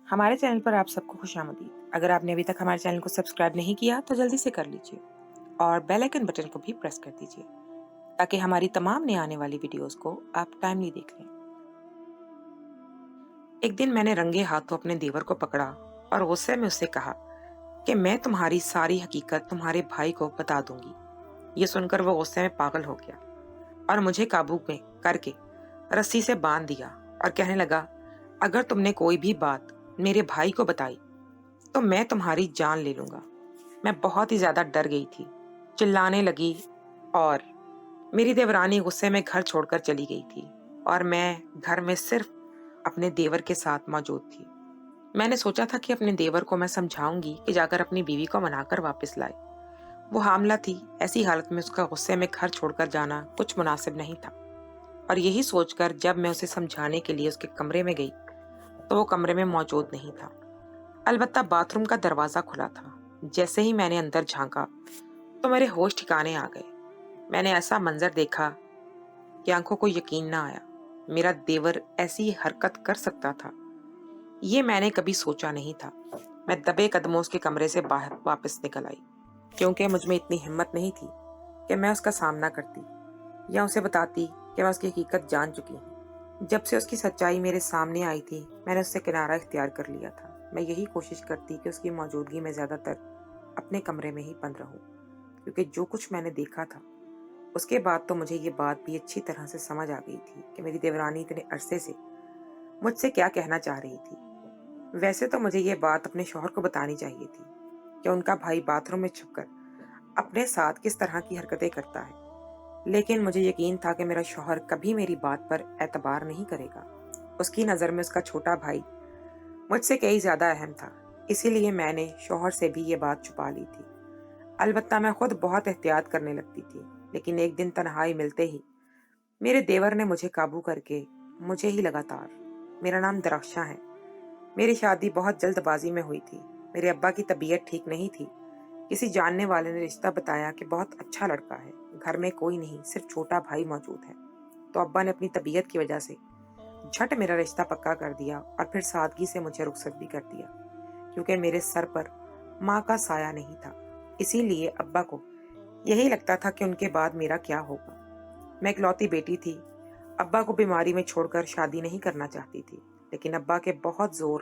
ہمارے چینل پر آپ سب کو خوش آمدید۔ اگر آپ نے ابھی تک ہمارے چینل کو سبسکرائب نہیں کیا تو جلدی سے کر لیجیے اور بیل آئیکن بٹن کو بھی پریس کر دیجیے تاکہ ہماری تمام نئے آنے والی ویڈیوز کو آپ ٹائملی دیکھ لیں۔ ایک دن میں نے رنگے ہاتھوں اپنے دیور کو پکڑا اور غصے میں اس سے کہا کہ میں تمہاری ساری حقیقت تمہارے بھائی کو بتا دوں گی۔ یہ سن کر وہ غصے میں پاگل ہو گیا اور مجھے قابو میں کر کے رسی سے باندھ دیا اور کہنے لگا، اگر تم نے کوئی بھی بات میرے بھائی کو بتائی تو میں تمہاری جان لے لوں گا۔ میں بہت ہی زیادہ ڈر گئی تھی، چلانے لگی اور میری دیورانی غصے میں گھر چھوڑ کر چلی گئی تھی اور میں گھر میں صرف اپنے دیور کے ساتھ موجود تھی۔ میں نے سوچا تھا کہ اپنے دیور کو میں سمجھاؤں گی کہ جا کر اپنی بیوی کو منا کر واپس لائے۔ وہ حاملہ تھی، ایسی حالت میں اس کا غصے میں گھر چھوڑ کر جانا کچھ مناسب نہیں تھا، اور یہی سوچ کر جب میں اسے سمجھانے کے لیے اس کے کمرے میں گئی تو وہ کمرے میں موجود نہیں تھا، البتہ باتھ روم کا دروازہ کھلا تھا۔ جیسے ہی میں نے اندر جھانکا تو میرے ہوش ٹھکانے آ گئے۔ میں نے ایسا منظر دیکھا کہ آنکھوں کو یقین نہ آیا۔ میرا دیور ایسی حرکت کر سکتا تھا، یہ میں نے کبھی سوچا نہیں تھا۔ میں دبے قدموں اس کے کمرے سے باہر واپس نکل آئی، کیونکہ مجھ میں اتنی ہمت نہیں تھی کہ میں اس کا سامنا کرتی یا اسے بتاتی کہ میں اس کی حقیقت جان چکی ہوں۔ جب سے اس کی سچائی میرے سامنے آئی تھی میں نے اس سے کنارہ اختیار کر لیا تھا۔ میں یہی کوشش کرتی کہ اس کی موجودگی میں زیادہ تر اپنے کمرے میں ہی بند رہوں، کیونکہ جو کچھ میں نے دیکھا تھا اس کے بعد تو مجھے یہ بات بھی اچھی طرح سے سمجھ آ گئی تھی کہ میری دیورانی اتنے عرصے سے مجھ سے کیا کہنا چاہ رہی تھی۔ ویسے تو مجھے یہ بات اپنے شوہر کو بتانی چاہیے تھی کہ ان کا بھائی باتھ روم میں چھپ کر اپنے ساتھ کس طرح کی حرکتیں کرتا ہے، لیکن مجھے یقین تھا کہ میرا شوہر کبھی میری بات پر اعتبار نہیں کرے گا۔ اس کی نظر میں اس کا چھوٹا بھائی مجھ سے کئی زیادہ اہم تھا، اسی لیے میں نے شوہر سے بھی یہ بات چھپا لی تھی۔ البتہ میں خود بہت احتیاط کرنے لگتی تھی، لیکن ایک دن تنہائی ملتے ہی میرے دیور نے مجھے قابو کر کے مجھے ہی لگاتار۔ میرا نام درخشاں ہے۔ میری شادی بہت جلد بازی میں ہوئی تھی۔ میرے ابا کی طبیعت ٹھیک نہیں تھی۔ کسی جاننے والے نے رشتہ بتایا کہ بہت اچھا لڑکا ہے، گھر میں کوئی نہیں، صرف چھوٹا بھائی موجود ہے، تو ابا نے اپنی طبیعت کی وجہ سے جھٹ میرا رشتہ پکا کر دیا اور پھر سادگی سے مجھے رخصت بھی کر دیا، کیونکہ میرے سر پر ماں کا سایہ نہیں تھا۔ اسی لیے ابا کو یہی لگتا تھا کہ ان کے بعد میرا کیا ہوگا۔ میں اکلوتی بیٹی تھی، ابا کو بیماری میں چھوڑ کر شادی نہیں کرنا چاہتی تھی، لیکن ابا کے بہت زور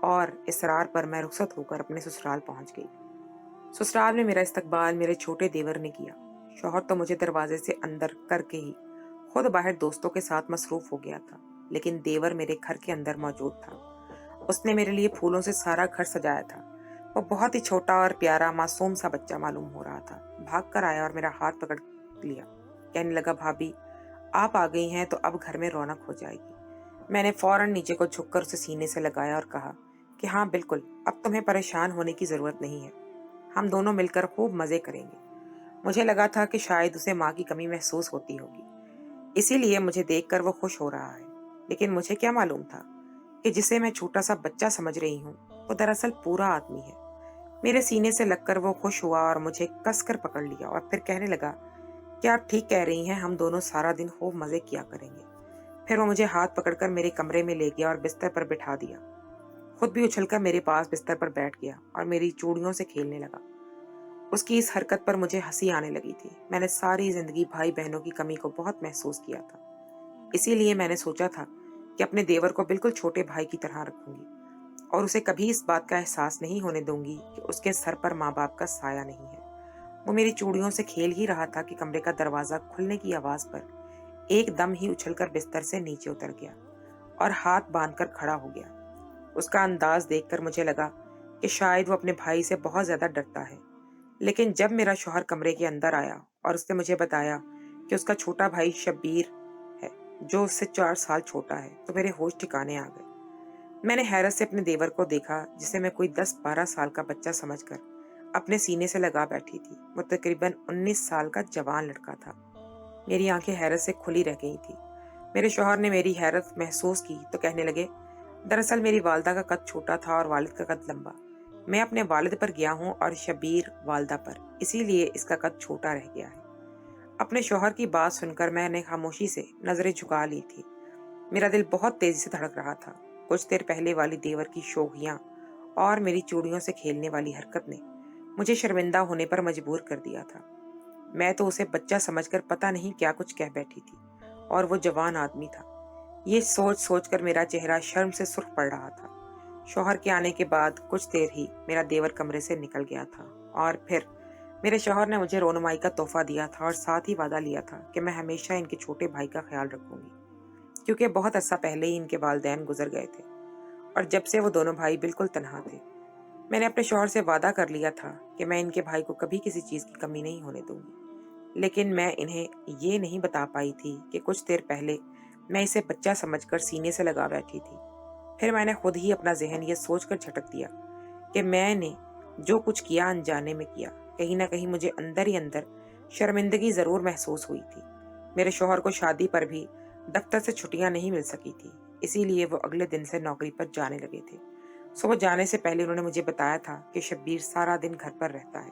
اور اصرار پر میں رخصت ہو کر اپنے سسرال پہنچ گئی۔ سسرال میں میرا استقبال میرے چھوٹے دیور نے کیا۔ شوہر تو مجھے دروازے سے اندر کر کے ہی خود باہر دوستوں کے ساتھ مصروف ہو گیا تھا، لیکن دیور میرے گھر کے اندر موجود تھا۔ اس نے میرے لیے پھولوں سے سارا گھر سجایا تھا۔ وہ بہت ہی چھوٹا اور پیارا معصوم سا بچہ معلوم ہو رہا تھا۔ بھاگ کر آیا اور میرا ہاتھ پکڑ لیا، کہنے لگا، بھابھی آپ آ گئی ہیں تو اب گھر میں رونق ہو جائے گی۔ میں نے فوراً نیچے کو جھک کر اسے سینے سے لگایا اور کہا کہ ہاں بالکل، اب تمہیں پریشان ہونے کی ضرورت نہیں ہے، ہم دونوں مل کر خوب مزے کریں گے۔ مجھے لگا تھا کہ شاید اسے ماں کی کمی محسوس ہوتی ہوگی، اسی لیے مجھے دیکھ کر وہ خوش ہو رہا ہے، لیکن مجھے کیا معلوم تھا کہ جسے میں چھوٹا سا بچہ سمجھ رہی ہوں وہ دراصل پورا آدمی ہے۔ میرے سینے سے لگ کر وہ خوش ہوا اور مجھے کس کر پکڑ لیا اور پھر کہنے لگا کہ آپ ٹھیک کہہ رہی ہیں، ہم دونوں سارا دن خوب مزے کیا کریں گے۔ پھر وہ مجھے ہاتھ پکڑ کر میرے کمرے میں لے گیا اور بستر پر بٹھا دیا۔ خود بھی اچھل کر میرے پاس بستر پر بیٹھ گیا اور میری چوڑیوں سے کھیلنے لگا۔ اس کی اس حرکت پر مجھے ہنسی آنے لگی تھی۔ میں نے ساری زندگی بھائی بہنوں کی کمی کو بہت محسوس کیا تھا، اسی لیے میں نے سوچا تھا کہ اپنے دیور کو بالکل چھوٹے بھائی کی طرح رکھوں گی اور اسے کبھی اس بات کا احساس نہیں ہونے دوں گی کہ اس کے سر پر ماں باپ کا سایہ نہیں ہے۔ وہ میری چوڑیوں سے کھیل ہی رہا تھا کہ کمرے کا دروازہ کھلنے کی آواز پر ایک دم ہی اچھل کر بستر سے نیچے اتر گیا اور ہاتھ باندھ کر کھڑا ہو گیا۔ اس کا انداز دیکھ کر مجھے لگا کہ شاید وہ اپنے بھائی سے بہت زیادہ ڈرتا ہے، لیکن جب میرا شوہر کمرے کے اندر آیا اور اس نے مجھے بتایا کہ اس کا چھوٹا بھائی شبیر ہے جو اس سے 4 سال چھوٹا ہے، تو میرے ہوش ٹھکانے آ گئے۔ میں نے حیرت سے اپنے دیور کو دیکھا جسے میں کوئی 10-12 سال کا بچہ سمجھ کر اپنے سینے سے لگا بیٹھی تھی۔ وہ تقریباً 19 سال کا جوان لڑکا تھا۔ میری آنکھیں حیرت سے کھلی رہ گئی تھی۔ میرے شوہر نے میری حیرت محسوس کی تو کہنے لگے، دراصل میری والدہ کا قد چھوٹا تھا اور والد کا قد لمبا۔ میں اپنے والد پر گیا ہوں اور شبیر والدہ پر، اسی لیے اس کا قد چھوٹا رہ گیا ہے۔ اپنے شوہر کی بات سن کر میں نے خاموشی سے نظریں جھکا لی تھی۔ میرا دل بہت تیزی سے دھڑک رہا تھا۔ कुछ देर पहले वाली देवर की शोखियां और मेरी चूड़ियों से खेलने वाली हरकत ने मुझे शर्मिंदा होने पर मजबूर कर दिया था। मैं तो उसे बच्चा समझकर पता नहीं क्या कुछ कह बैठी थी, और वो जवान आदमी था। ये सोच सोच कर मेरा चेहरा शर्म से सुर्ख पड़ रहा था। शौहर के आने के बाद कुछ देर ही मेरा देवर कमरे से निकल गया था, और फिर मेरे शौहर ने मुझे रोनुमाई का तोहफा दिया था और साथ ही वादा लिया था कि मैं हमेशा इनके छोटे भाई का ख्याल रखूंगी, क्योंकि बहुत अरसा पहले ही इनके वालिदैन गुजर गए थे और जब से वो दोनों भाई बिल्कुल तन्हा थे। मैंने अपने शौहर से वादा कर लिया था कि मैं इनके भाई को कभी किसी चीज़ की कमी नहीं होने दूंगी, लेकिन मैं इन्हें ये नहीं बता पाई थी कि कुछ देर पहले मैं इसे बच्चा समझकर सीने से लगा बैठी थी। फिर मैंने खुद ही अपना जहन ये सोचकर झटक दिया कि मैंने जो कुछ किया अनजाने में किया। कहीं ना कहीं मुझे अंदर ही अंदर शर्मिंदगी ज़रूर महसूस हुई थी। मेरे शौहर को शादी पर भी दफ्तर से छुट्टियां नहीं मिल सकी थी, इसीलिए वो अगले दिन से नौकरी पर जाने लगे थे। सुबह जाने से पहले उन्होंने मुझे बताया था कि शब्बीर सारा दिन घर पर रहता है,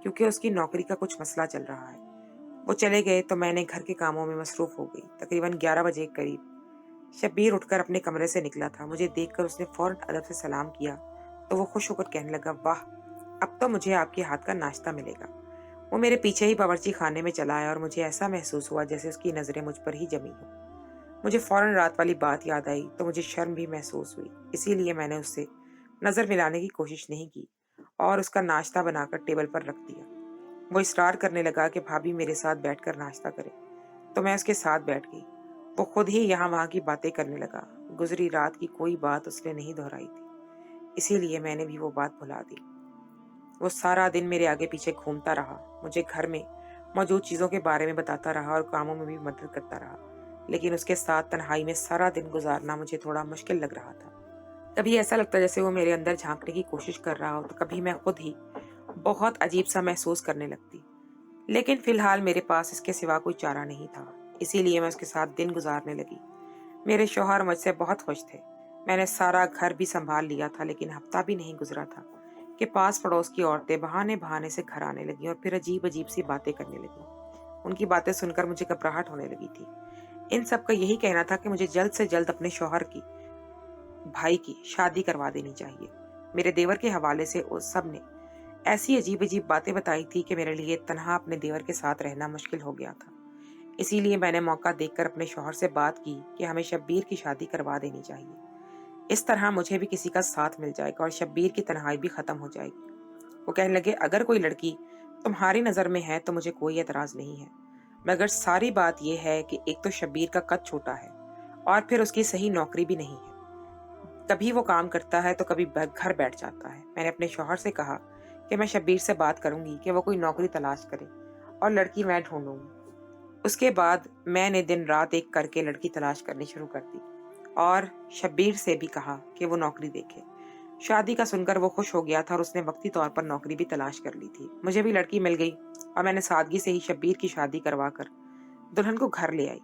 क्योंकि उसकी नौकरी का कुछ मसला चल रहा है। वो चले गए तो मैंने घर के कामों में मसरूफ हो गई। तकरीबन 11 बजे के करीब शब्बीर उठकर अपने कमरे से निकला था। मुझे देखकर उसने फौरन अदब से सलाम किया तो वो खुश होकर कहने लगा, वाह, अब तो मुझे आपके हाथ का नाश्ता मिलेगा। वो मेरे पीछे ही बावर्ची खाने में चला आया और मुझे ऐसा महसूस हुआ जैसे उसकी नज़रें मुझ पर ही जमी हों। मुझे फौरन रात वाली बात याद आई तो मुझे शर्म भी महसूस हुई, इसीलिए मैंने उससे नज़र मिलाने की कोशिश नहीं की और उसका नाश्ता बनाकर टेबल पर रख दिया। वो इसरार करने लगा कि भाभी मेरे साथ बैठकर नाश्ता करे, तो मैं उसके साथ बैठ गई। वो खुद ही यहाँ वहाँ की बातें करने लगा। गुजरी रात की कोई बात उसने नहीं दोहराई थी, इसीलिए मैंने भी वो बात भुला दी। वो सारा दिन मेरे आगे पीछे घूमता रहा, मुझे घर में मौजूद चीज़ों के बारे में बताता रहा और कामों में भी मदद करता रहा, लेकिन उसके साथ तन्हाई में सारा दिन गुजारना मुझे थोड़ा मुश्किल लग रहा था। कभी ऐसा लगता जैसे वो मेरे अंदर झांकने की कोशिश कर रहा हो, तो कभी मैं खुद ही बहुत अजीब सा महसूस करने लगती। लेकिन फिलहाल मेरे पास इसके सिवा कोई चारा नहीं था, इसीलिए मैं उसके साथ दिन गुजारने लगी। मेरे शौहर मुझसे बहुत खुश थे। मैंने सारा घर भी संभाल लिया था, लेकिन हफ्ता भी नहीं गुजरा था कि पास पड़ोस की औरतें बहाने बहाने से घर आने लगी और फिर अजीब अजीब सी बातें करने लगी। उनकी बातें सुनकर मुझे घबराहट होने लगी थी। इन सब का यही कहना था कि मुझे जल्द से जल्द अपने शौहर की भाई की शादी करवा देनी चाहिए। मेरे देवर के हवाले से उस सब ने ऐसी अजीब अजीब बातें बताई थी कि मेरे लिए तन्हा अपने देवर के साथ रहना मुश्किल हो गया था। इसीलिए मैंने मौका देखकर अपने शौहर से बात की कि हमें शब्बीर की शादी करवा देनी चाहिए। इस तरह मुझे भी किसी का साथ मिल जाएगा और शब्बीर की तन्हाई भी खत्म हो जाएगी। वो कहने लगे, अगर कोई लड़की तुम्हारी नज़र में है तो मुझे कोई एतराज़ नहीं है, मगर सारी बात यह है कि एक तो शब्बीर का कद छोटा है और फिर उसकी सही नौकरी भी नहीं है। कभी वो काम करता है तो कभी घर बैठ जाता है। मैंने अपने शौहर से कहा कि मैं शब्बीर से बात करूंगी कि वो कोई नौकरी तलाश करे और लड़की मैं ढूंढूंगी। उसके बाद मैंने दिन रात एक करके लड़की तलाश करनी शुरू कर दी और शब्बीर से भी कहा कि वो नौकरी देखे। शादी का सुनकर वो खुश हो गया था और उसने वक्ती तौर पर नौकरी भी तलाश कर ली थी। मुझे भी लड़की मिल गई और मैंने सादगी से ही शब्बीर की शादी करवाकर दुल्हन को घर ले आई।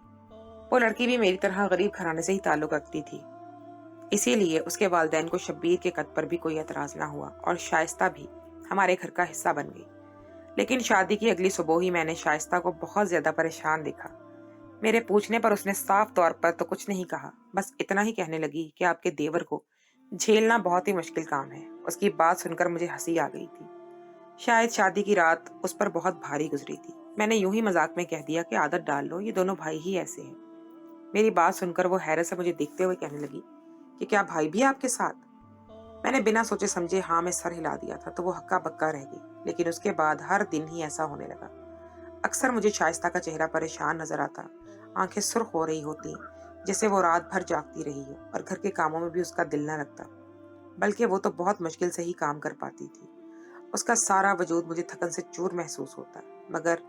वो लड़की भी मेरी तरह गरीब घराने से ही ताल्लुक रखती थी, इसीलिए उसके वालिदैन को शब्बीर के कद पर भी कोई एतराज ना हुआ और शाइस्ता भी हमारे घर का हिस्सा बन गई। लेकिन शादी की अगली सुबह ही मैंने शाइस्ता को बहुत ज्यादा परेशान देखा। मेरे पूछने पर उसने साफ तौर पर तो कुछ नहीं कहा, बस इतना ही कहने लगी कि आपके देवर को झेलना बहुत ही मुश्किल काम है। उसकी बात सुनकर मुझे हंसी आ गई थी। शायद शादी की रात उस पर बहुत भारी गुजरी थी। मैंने यूं ही मजाक में कह दिया कि आदत डाल लो, ये दोनों भाई ही ऐसे हैं। मेरी बात सुनकर वो हैरत से मुझे देखते हुए कहने लगी कि क्या भाई भी आपके साथ? मैंने बिना सोचे समझे हाँ में सर हिला दिया था, तो वो हक्का बक्का रह गई। लेकिन उसके बाद हर दिन ही ऐसा होने लगा। अक्सर मुझे शाइस्ता का चेहरा परेशान नजर आता, आंखें सुर्ख हो रही होती जैसे वो रात भर जागती रही हो, और घर के कामों में भी उसका दिल न लगता, बल्कि वो तो बहुत मुश्किल से ही काम कर पाती थी। उसका सारा वजूद मुझे थकन से चूर महसूस होता, मगर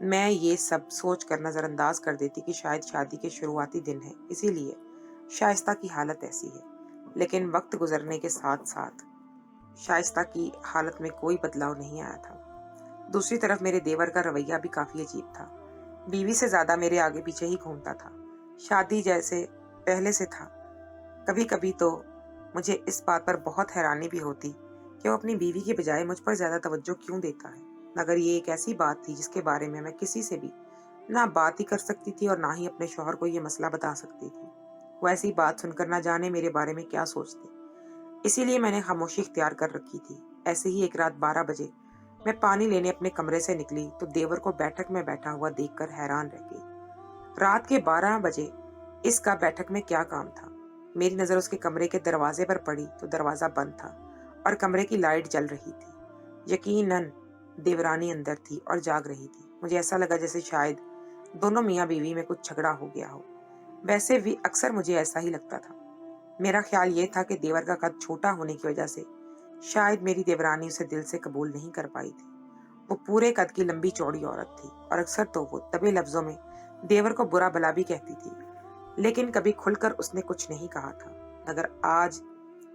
मैं ये सब सोच कर नजरअंदाज कर देती कि शायद शादी के शुरुआती दिन है, इसीलिए शाइस्ता की हालत ऐसी है। लेकिन वक्त गुजरने के साथ साथ शाइस्ता की हालत में कोई बदलाव नहीं आया था। दूसरी तरफ मेरे देवर का रवैया भी काफी अजीब था। बीवी से ज्यादा मेरे आगे पीछे ही घूमता था, शादी जैसे पहले से था। कभी कभी तो मुझे इस बात पर बहुत हैरानी भी होती कि वो अपनी बीवी की बजाय मुझ पर ज्यादा तवज्जो क्यों देता है, मगर ये एक ऐसी बात थी जिसके बारे में मैं किसी से भी ना बात ही कर सकती थी और ना ही अपने शौहर को ये मसला बता सकती थी। वो ऐसी बात सुनकर ना जाने मेरे बारे में क्या सोचते, इसीलिए मैंने खामोशी इख्तियार कर रखी थी। ऐसे ही एक रात 12 बजे मैं पानी लेने अपने कमरे से निकली तो देवर को बैठक में बैठा हुआ देखकर हैरान रह गई। रात के 12 बजे इसका बैठक में क्या काम था? मेरी नजर उसके कमरे के दरवाजे पर पड़ी तो दरवाजा बंद था और कमरे की लाइट जल रही थी। यकीनन देवरानी अंदर थी और जाग रही थी। मुझे ऐसा लगा जैसे शायद दोनों मियाँ बीवी में कुछ झगड़ा हो गया हो। वैसे भी अक्सर मुझे ऐसा ही लगता था। मेरा ख्याल ये था कि देवर का कद छोटा होने की वजह से शायद मेरी देवरानी उसे दिल से कबूल नहीं कर पाई थी। वो पूरे कद की लंबी चौड़ी औरत थी और अक्सर तो वो दबे लफ्जों में देवर को बुरा भला भी कहती थी, लेकिन कभी खुलकर उसने कुछ नहीं कहा था। मगर आज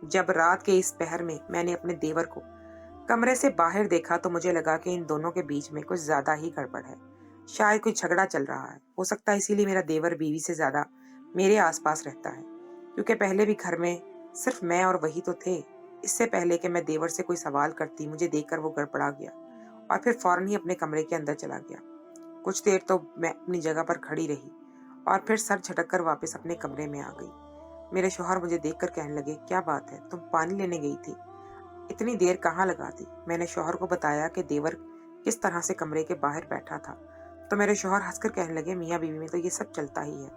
जब रात के इस पहर में मैंने अपने देवर को कमरे से बाहर देखा तो मुझे लगा कि इन दोनों के बीच में कुछ ज्यादा ही गड़बड़ है। शायद कोई झगड़ा चल रहा है। हो सकता है इसीलिए मेरा देवर बीवी से ज्यादा मेरे आसपास रहता है, क्योंकि पहले भी घर में सिर्फ मैं और वही तो थे। इससे पहले कि मैं देवर से कोई सवाल करती, मुझे देखकर वो गड़बड़ा गया और फिर फौरन ही अपने कमरे के अंदर चला गया। कुछ देर तो मैं अपनी जगह पर खड़ी रही और फिर सर झटक कर वापस अपने कमरे में आ गई। मेरे शौहर मुझे देखकर कहने लगे, क्या बात है, तुम पानी लेने गई थी, इतनी देर कहाँ लगा दी? मैंने शौहर को बताया कि देवर किस तरह से कमरे के बाहर बैठा था, तो मेरे शौहर हंसकर कहने लगे, मियाँ बीवी में तो ये सब चलता ही है।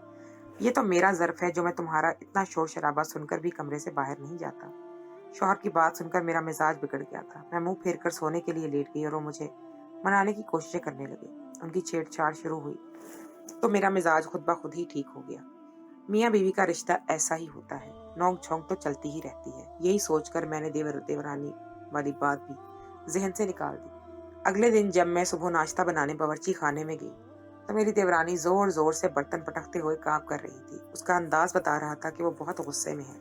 ये तो मेरा ज़र्फ है जो मैं तुम्हारा इतना शोर शराबा सुनकर भी कमरे से बाहर नहीं जाता। शौहर की बात सुनकर मेरा मिजाज बिगड़ गया था। मैं मुंह फेर कर सोने के लिए लेट गई और वो मुझे मनाने की कोशिशें करने लगे। उनकी छेड़छाड़ शुरू हुई तो मेरा मिजाज खुद ब खुद ही ठीक हो गया। मियाँ बीवी का रिश्ता ऐसा ही होता है, नोक झोंक तो चलती ही रहती है। यही सोचकर मैंने देवरानी वाली बात भी जहन से निकाल दी। अगले दिन जब मैं सुबह नाश्ता बनाने बावर्ची खाने में गई तो मेरी देवरानी जोर जोर से बर्तन पटकते हुए काम कर रही थी। उसका अंदाज बता रहा था कि वो बहुत गुस्से में है।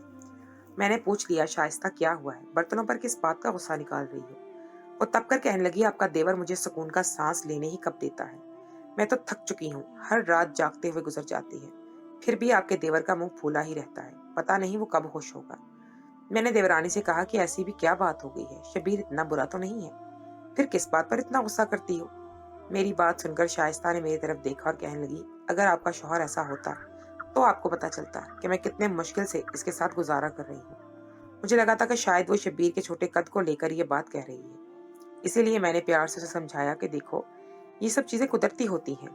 मैंने पूछ लिया, शाइस्ता क्या हुआ है, बर्तनों पर किस बात का गुस्सा निकाल रही हो? वो तब कर कहने लगी, आपका देवर मुझे सुकून का सांस लेने ही कब देता है। मैं तो थक चुकी हूँ, हर रात जागते हुए गुजर जाती है, फिर भी आपके देवर का मुंह फूला ही रहता है, पता नहीं वो कब खुश होगा। मैंने देवरानी से कहा कि ऐसी भी क्या बात हो गई है, शबीर इतना बुरा तो नहीं है, फिर किस बात पर इतना गुस्सा करती हो? मेरी बात सुनकर शाइस्ता ने मेरी तरफ देखा और कहने लगी, अगर आपका शौहर ऐसा होता तो आपको पता चलता कि मैं कितने मुश्किल से इसके साथ गुजारा कर रही हूँ। मुझे लगा था कि शायद वो शब्बीर के छोटे कद को लेकर ये बात कह रही है, इसीलिए मैंने प्यार से उसे समझाया कि देखो, ये सब चीजें कुदरती होती हैं,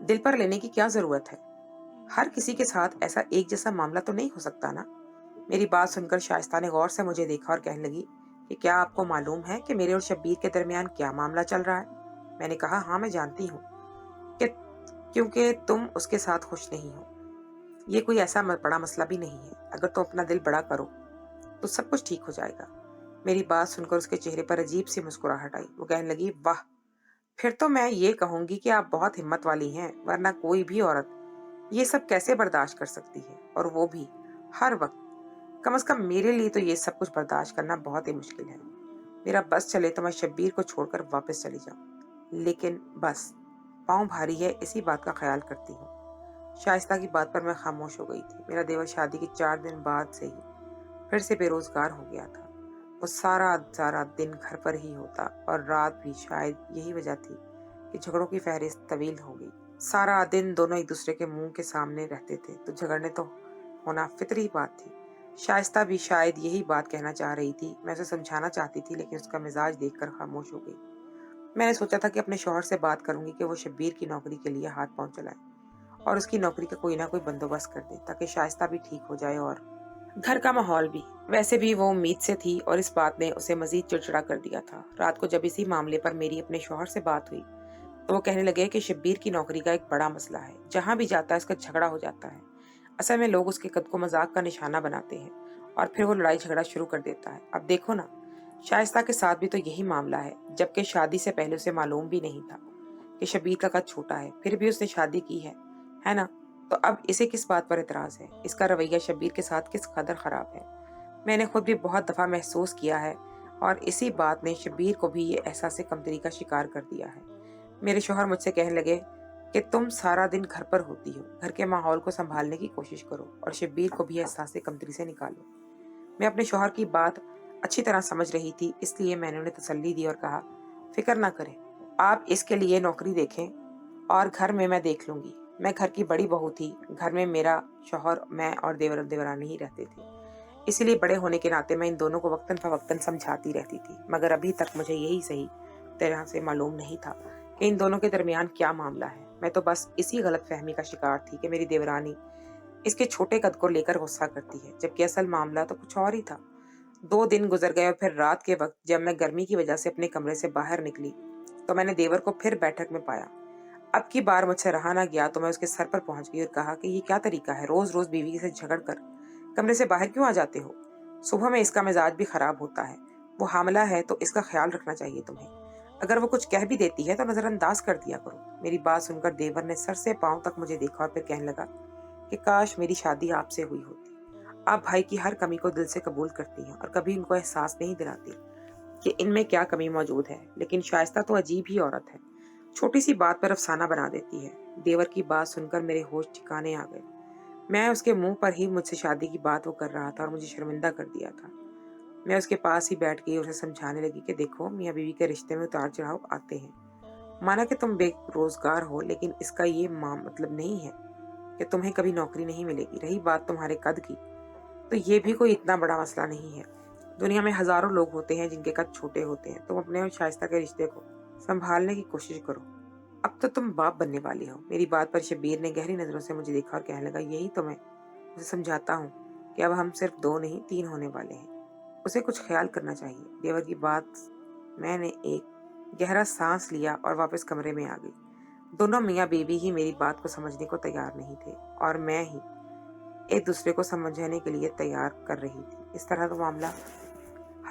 दिल पर लेने की क्या जरूरत है। हर किसी के साथ ऐसा एक जैसा मामला तो नहीं हो सकता ना। मेरी बात सुनकर शाइस्ता ने गौर से मुझे देखा और कहने लगी कि क्या आपको मालूम है कि मेरे और शब्बीर के दरमियान क्या मामला चल रहा है? मैंने कहा, हाँ मैं जानती हूँ कि क्योंकि तुम उसके साथ खुश नहीं हो। ये कोई ऐसा बड़ा मसला भी नहीं है, अगर तुम अपना दिल बड़ा करो तो सब कुछ ठीक हो जाएगा। मेरी बात सुनकर उसके चेहरे पर अजीब सी मुस्कुराहट आई। वो कहने लगी, वाह, फिर तो मैं ये कहूंगी कि आप बहुत हिम्मत वाली हैं, वरना कोई भी औरत ये सब कैसे बर्दाश्त कर सकती है, और वो भी हर वक्त। कम से कम मेरे लिए तो ये सब कुछ बर्दाश्त करना बहुत ही मुश्किल है। मेरा बस चले तो मैं शब्बीर को छोड़कर वापस चली जाऊं, लेकिन बस पाँव भारी है इसी बात का ख्याल करती हूँ। शाइस्ता की बात पर मैं खामोश हो गई थी। मेरा देवर शादी के 4 दिन बाद से ही फिर से बेरोजगार हो गया था। वो सारा सारा दिन घर पर ही होता और रात भी। शायद यही वजह थी कि झगड़ों की फहरिस्त तवील हो गई। सारा दिन दोनों एक दूसरे के मुंह के सामने रहते थे तो झगड़ने तो होना फितरी बात थी। शाइस्ता भी शायद यही बात कहना चाह रही थी। मैं उसे समझाना चाहती थी, लेकिन उसका मिजाज देखकर खामोश हो गई। मैंने सोचा था कि अपने शौहर से बात करूंगी कि वो शब्बीर की नौकरी के लिए हाथ पांव चलाए और उसकी नौकरी का कोई ना कोई बंदोबस्त कर दे, ताकि शाइस्ता भी ठीक हो जाए और घर का माहौल भी। वैसे भी वो उम्मीद से थी और इस बात ने उसे मजीद चिड़चिड़ा कर दिया था। रात को जब इसी मामले पर मेरी अपने शौहर से बात हुई तो वो कहने लगे कि शब्बीर की नौकरी का एक बड़ा मसला है, जहां भी जाता है उसका झगड़ा हो जाता है। असल में लोग उसके कद को मजाक का निशाना बनाते हैं और फिर वो लड़ाई झगड़ा शुरू कर देता है। अब देखो ना, शाइस्ता के साथ भी तो यही मामला है, जबकि शादी से पहले उसे मालूम भी नहीं था कि शब्बीर का कद छोटा है, फिर भी उसने शादी की है ना? तो अब इसे किस बात पर इतराज है? इसका रवैया शब्बीर के साथ किस कदर खराब है, मैंने खुद भी बहुत दफा महसूस किया है, और इसी बात ने शब्बीर को भी ये एहसास कमतरी का शिकार कर दिया है। मेरे शौहर मुझसे कहने लगे कि तुम सारा दिन घर पर होती हो, घर के माहौल को संभालने की कोशिश करो और शब्बीर को भी एहसास कमतरी से निकालो। मैं अपने शौहर की बात अच्छी तरह समझ रही थी, इसलिए मैंने उन्हें तसल्ली दी और कहा, फिक्र ना करें, आप इसके लिए नौकरी देखें और घर में मैं देख लूंगी। मैं घर की बड़ी बहू थी। घर में मेरा शौहर, मैं और देवर देवरानी ही रहते थे। इसीलिए बड़े होने के नाते मैं इन दोनों को वक्तन-फ़वक्तन समझाती रहती थी। मगर अभी तक मुझे यही सही तरह से मालूम नहीं था कि इन दोनों के दरमियान क्या मामला है। मैं तो बस इसी गलतफ़हमी का शिकार थी कि मेरी देवरानी इसके छोटे कद को लेकर गुस्सा करती है, जबकि असल मामला तो कुछ और ही था। 2 दिन गुज़र गए और फिर रात के वक़्त जब मैं गर्मी की वजह से अपने कमरे से बाहर निकली, तो मैंने देवर को फिर बैठक में पाया। अब की बार मुझसे रहा ना गया तो मैं उसके सर पर पहुँच गई और कहा कि ये क्या तरीका है, रोज़-रोज़ बीवी से झगड़ कर कमरे से बाहर क्यों आ जाते हो? सुबह में इसका मिजाज भी खराब होता है। वो हामिला है तो इसका ख्याल रखना चाहिए तुम्हें। अगर वो कुछ कह भी देती है तो नजरअंदाज कर दिया करो। मेरी बात सुनकर देवर ने सर से पांव तक मुझे देखा और फिर कहने लगा कि काश मेरी शादी आपसे हुई होती। आप भाई की हर कमी को दिल से कबूल करती हैं और कभी उनको एहसास नहीं दिलाती कि इनमें क्या कमी मौजूद है। लेकिन शाइस्ता तो अजीब ही औरत है, छोटी सी बात पर अफसाना बना देती है। देवर की बात सुनकर मेरे होश ठिकाने आ गए। मैं उसके मुंह पर ही मुझसे शादी की बात वो कर रहा था और मुझे शर्मिंदा कर दिया था। मैं उसके पास ही बैठ गई और उसे समझाने लगी कि देखो, मियाँ बीवी के रिश्ते में उतार चढ़ाव आते हैं। माना कि तुम बेरोजगार हो, लेकिन इसका ये मतलब नहीं है कि तुम्हें कभी नौकरी नहीं मिलेगी। रही बात तुम्हारे कद की, तो ये भी कोई इतना बड़ा मसला नहीं है। दुनिया में हजारों लोग होते हैं जिनके कद छोटे होते हैं। तुम अपने और शाइस्ता के रिश्ते को संभालने की कोशिश करो। अब तो तुम बाप बनने वाली हो। मेरी बात पर शब्बीर ने गहरी नजरों से मुझे देखा और कहने लगा, यही तो मैं उसे समझाता हूँ कि अब हम सिर्फ 2 नहीं 3 होने वाले हैं। उसे कुछ ख्याल करना चाहिए। देवर की बात मैंने एक गहरा सांस लिया और वापस कमरे में आ गई। दोनों मियाँ बीवी ही मेरी बात को समझने को तैयार नहीं थे और मैं ही एक दूसरे को समझने के लिए तैयार कर रही थी। इस तरह तो मामला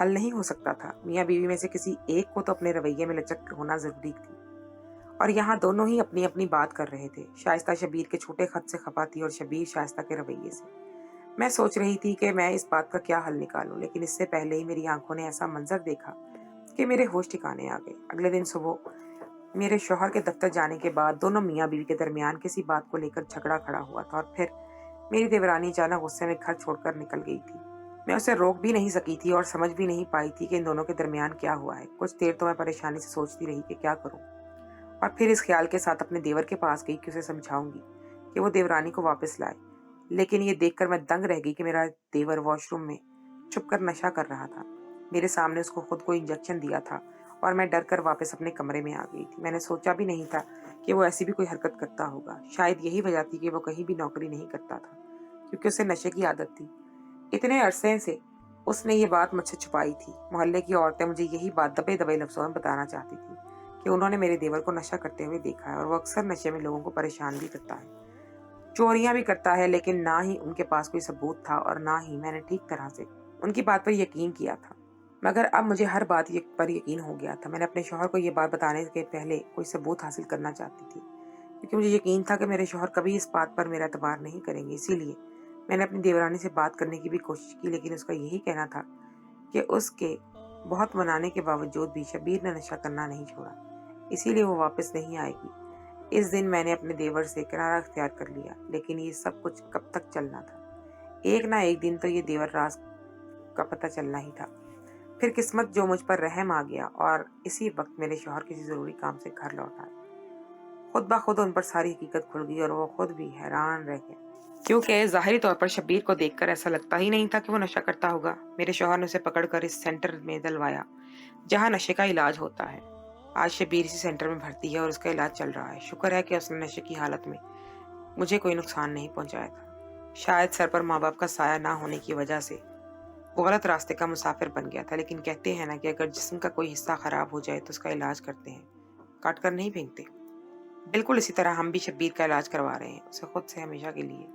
हल नहीं हो सकता था। मियाँ बीवी में से किसी एक को तो अपने रवैये में लचक होना जरूरी थी और यहाँ दोनों ही अपनी अपनी बात कर रहे थे। शाइस्ता शबीर के छोटे खत से खफा थी और शबीर शाइस्ता के रवैये से। मैं सोच रही थी कि मैं इस बात का क्या हल निकालूं, लेकिन इससे पहले ही मेरी आंखों ने ऐसा मंजर देखा कि मेरे होश ठिकाने आ गए। अगले दिन सुबह मेरे शौहर के दफ्तर जाने के बाद दोनों मियाँ बीवी के दरमियान किसी बात को लेकर झगड़ा खड़ा हुआ था और फिर मेरी देवरानी अचानक गुस्से में घर छोड़कर निकल गई थी। मैं उसे रोक भी नहीं सकी थी और समझ भी नहीं पाई थी कि इन दोनों के दरमियान क्या हुआ है। कुछ देर तो मैं परेशानी से सोचती रही कि क्या करूं, और फिर इस ख्याल के साथ अपने देवर के पास गई कि उसे समझाऊंगी कि वो देवरानी को वापस लाए। लेकिन ये देखकर मैं दंग रह गई कि मेरा देवर वॉशरूम में छुपकर नशा कर रहा था। मेरे सामने उसको खुद को इंजेक्शन दिया था और मैं डर कर वापस अपने कमरे में आ गई थी। मैंने सोचा भी नहीं था कि वो ऐसी भी कोई हरकत करता होगा। शायद यही वजह थी कि वो कहीं भी नौकरी नहीं करता था, क्योंकि उसे नशे की आदत थी। इतने अरसे से उसने ये बात मुझसे छुपाई थी। मोहल्ले की औरतें मुझे यही बात दबे दबे लफ्जों में बताना चाहती थी कि उन्होंने मेरे देवर को नशा करते हुए देखा है और वो अक्सर नशे में लोगों को परेशान भी करता है, चोरियां भी करता है। लेकिन ना ही उनके पास कोई सबूत था और ना ही मैंने ठीक तरह से उनकी बात पर यकीन किया था। मगर अब मुझे हर बात पर यकीन हो गया था। मैंने अपने शौहर को ये बात बताने के पहले कोई सबूत हासिल करना चाहती थी, क्योंकि मुझे यकीन था कि मेरे शौहर कभी इस बात पर मेरा एतबार नहीं करेंगे। इसीलिए मैंने अपनी देवरानी से बात करने की भी कोशिश की, लेकिन उसका यही कहना था कि उसके बहुत मनाने के बावजूद भी शबीर ने नशा करना नहीं छोड़ा, इसीलिए वो वापस नहीं आएगी। इस दिन मैंने अपने देवर से किनारा अख्तियार कर लिया। लेकिन ये सब कुछ कब तक चलना था? एक ना एक दिन तो ये देवर राज का पता चलना ही था। फिर किस्मत जो मुझ पर रहम आ गया और इसी वक्त मेरे शौहर किसी जरूरी काम से घर लौट आए। खुद ब खुद उन पर सारी हकीकत खुल गई और वो खुद भी हैरान रह गया, क्योंकि ज़ाहिरी तौर पर शब्बीर को देखकर ऐसा लगता ही नहीं था कि वो नशा करता होगा। मेरे शौहर ने उसे पकड़कर इस सेंटर में डलवाया जहाँ नशे का इलाज होता है। आज शब्बीर इसी सेंटर में भर्ती है और उसका इलाज चल रहा है। शुक्र है कि उसने नशे की हालत में मुझे कोई नुकसान नहीं पहुंचाया था। शायद सर पर माँ बाप का साया ना होने की वजह से वो गलत रास्ते का मुसाफिर बन गया था। लेकिन कहते हैं ना कि अगर जिस्म का कोई हिस्सा खराब हो जाए तो उसका इलाज करते हैं, काट कर नहीं फेंकते। बिल्कुल इसी तरह हम भी शब्बीर का इलाज करवा रहे हैं, उसे खुद से हमेशा के लिए।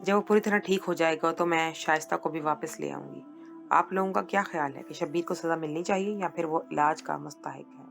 जब वो पूरी तरह ठीक हो जाएगा तो मैं शाइस्ता को भी वापस ले आऊंगी। आप लोगों का क्या ख्याल है कि शब्बीर को सजा मिलनी चाहिए या फिर वो इलाज का मुस्तहिक है?